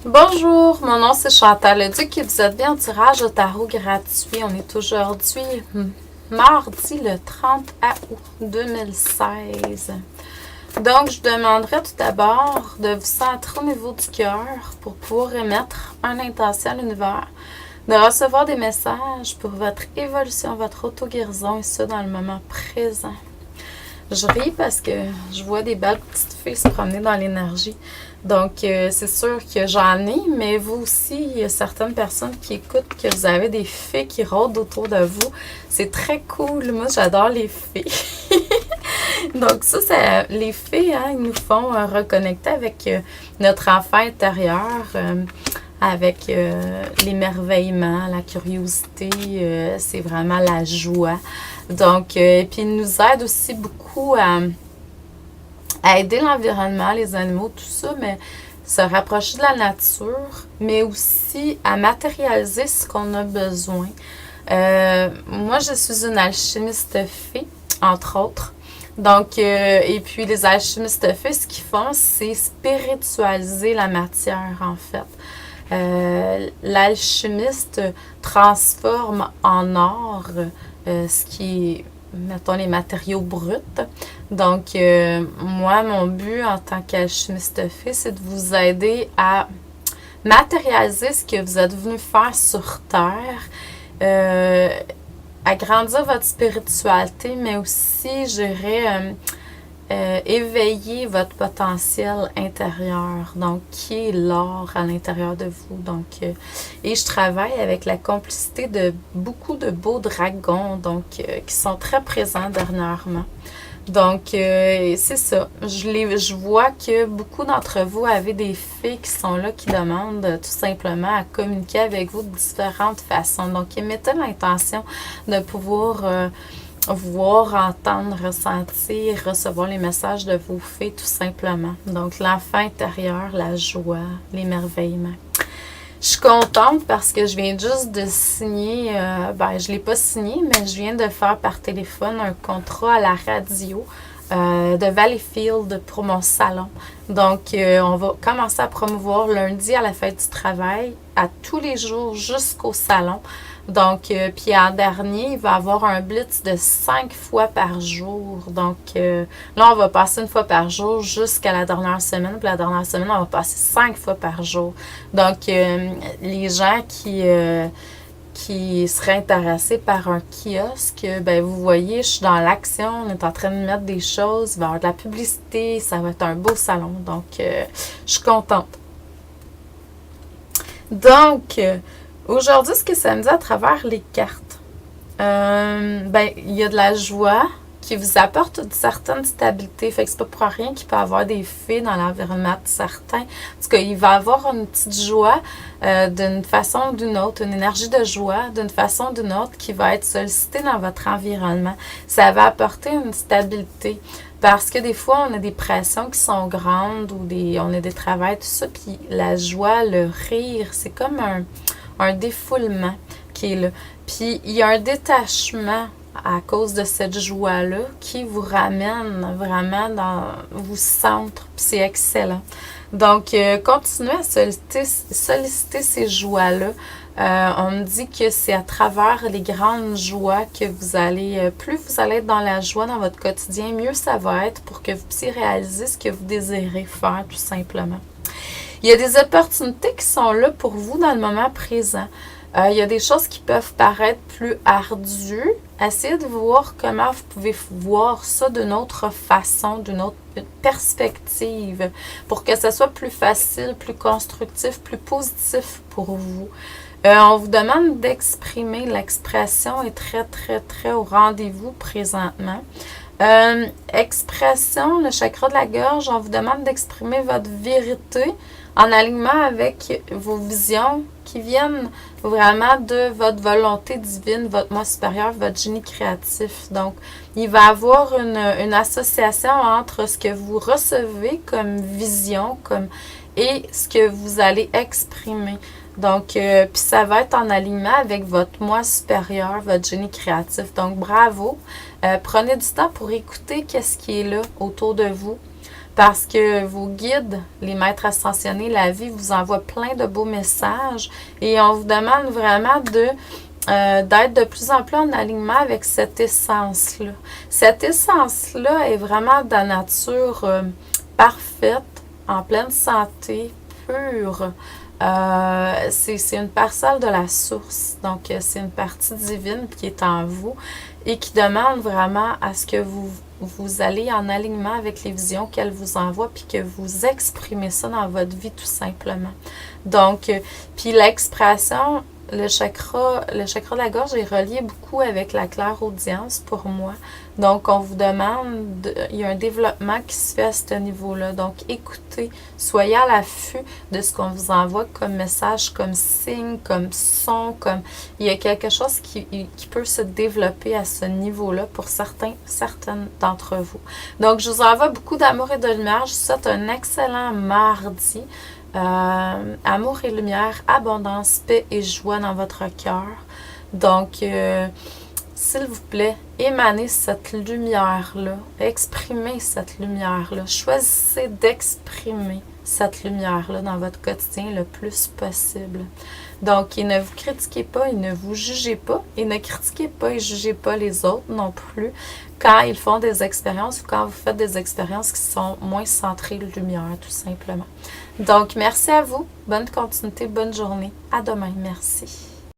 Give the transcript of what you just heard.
Bonjour, mon nom c'est Chantal Leduc et vous êtes bien au tirage au tarot gratuit. On est aujourd'hui mardi le 30 août 2016. Donc, je demanderai tout d'abord de vous centrer au niveau du cœur pour pouvoir émettre une intention à l'univers, de recevoir des messages pour votre évolution, votre auto-guérison et ça dans le moment présent. Je ris parce que je vois des belles petites filles se promener dans l'énergie. Donc, c'est sûr que j'en ai, mais vous aussi, il y a certaines personnes qui écoutent que vous avez des fées qui rôdent autour de vous. C'est très cool. Moi, j'adore les fées. Donc, les fées, hein, ils nous font reconnecter avec notre enfant intérieur, avec l'émerveillement, la curiosité, c'est vraiment la joie. Donc, puis ils nous aident aussi beaucoup à aider l'environnement, les animaux, tout ça, mais se rapprocher de la nature, mais aussi à matérialiser ce qu'on a besoin. Moi, je suis une alchimiste fée, entre autres. Donc, et puis les alchimistes fées, ce qu'ils font, c'est spiritualiser la matière, en fait. L'alchimiste transforme en or ce qui est, mettons, les matériaux bruts. Donc, moi, mon but en tant qu'alchimiste fée, c'est de vous aider à matérialiser ce que vous êtes venu faire sur Terre, agrandir votre spiritualité, mais aussi, je dirais, éveiller votre potentiel intérieur, donc qui est l'or à l'intérieur de vous. Donc, et je travaille avec la complicité de beaucoup de beaux dragons, donc qui sont très présents dernièrement. Donc, c'est ça. Je vois que beaucoup d'entre vous avez des fées qui sont là, qui demandent tout simplement à communiquer avec vous de différentes façons. Donc, mettez l'intention de pouvoir voir, entendre, ressentir, recevoir les messages de vos fées tout simplement. Donc, l'enfant intérieur, la joie, l'émerveillement. Je suis contente parce que je viens juste de signer, je ne l'ai pas signé, mais je viens de faire par téléphone un contrat à la radio de Valleyfield pour mon salon. Donc, on va commencer à promouvoir lundi à la fête du travail, à tous les jours jusqu'au salon. Donc, puis en dernier, il va y avoir un blitz de 5 fois par jour. Donc, là, on va passer une fois par jour jusqu'à la dernière semaine. Puis la dernière semaine, on va passer 5 fois par jour. Donc, les gens qui seraient intéressés par un kiosque, ben vous voyez, je suis dans l'action, on est en train de mettre des choses, il va y avoir de la publicité, ça va être un beau salon. Donc, je suis contente. Donc, aujourd'hui, ce que ça me dit à travers les cartes, il y a de la joie qui vous apporte une certaine stabilité. Fait que c'est pas pour rien qu'il peut y avoir des fées dans l'environnement de certains. En tout cas, il va y avoir une petite joie d'une façon ou d'une autre, une énergie de joie d'une façon ou d'une autre qui va être sollicitée dans votre environnement. Ça va apporter une stabilité. Parce que des fois, on a des pressions qui sont grandes ou on a des travails, tout ça, puis la joie, le rire, c'est comme un défoulement qui est là. Puis il y a un détachement à cause de cette joie-là qui vous ramène vraiment dans vos centres, puis c'est excellent. Donc, continuez à solliciter ces joies-là. On me dit que c'est à travers les grandes joies que vous allez, plus vous allez être dans la joie dans votre quotidien, mieux ça va être pour que vous puissiez réaliser ce que vous désirez faire, tout simplement. Il y a des opportunités qui sont là pour vous dans le moment présent. Il y a des choses qui peuvent paraître plus ardues. Essayez de voir comment vous pouvez voir ça d'une autre façon, d'une autre perspective, pour que ce soit plus facile, plus constructif, plus positif pour vous. On vous demande d'exprimer. L'expression est très, très, très au rendez-vous présentement. Expression, le chakra de la gorge, on vous demande d'exprimer votre vérité en alignement avec vos visions qui viennent vraiment de votre volonté divine, votre moi supérieur, votre génie créatif. Donc, il va y avoir une association entre ce que vous recevez comme vision et ce que vous allez exprimer. Donc, puis ça va être en alignement avec votre moi supérieur, votre génie créatif. Donc, bravo. Prenez du temps pour écouter qu'est-ce qui est là autour de vous. parce que vos guides, les maîtres ascensionnés, la vie vous envoie plein de beaux messages et on vous demande vraiment d'être de plus en plus en alignement avec cette essence-là. Cette essence-là est vraiment de la nature parfaite, en pleine santé, pure. C'est une parcelle de la source, donc c'est une partie divine qui est en vous et qui demande vraiment à ce que vous allez en alignement avec les visions qu'elle vous envoie puis que vous exprimez ça dans votre vie tout simplement. Donc, puis l'expression, le chakra de la gorge est relié beaucoup avec la clairaudience pour moi. Donc, on vous demande, il y a un développement qui se fait à ce niveau-là. Donc, écoutez, soyez à l'affût de ce qu'on vous envoie comme message, comme signe, comme son, comme il y a quelque chose qui peut se développer à ce niveau-là pour certaines d'entre vous. Donc, je vous envoie beaucoup d'amour et de lumière. Je vous souhaite un excellent mardi. Amour et lumière, abondance, paix et joie dans votre cœur. Donc, s'il vous plaît, émanez cette lumière-là, exprimez cette lumière-là, choisissez d'exprimer cette lumière-là dans votre quotidien le plus possible. Donc, et ne vous critiquez pas et ne vous jugez pas, et ne critiquez pas et jugez pas les autres non plus quand ils font des expériences ou quand vous faites des expériences qui sont moins centrées lumière, tout simplement. Donc, merci à vous. Bonne continuité, bonne journée. À demain. Merci.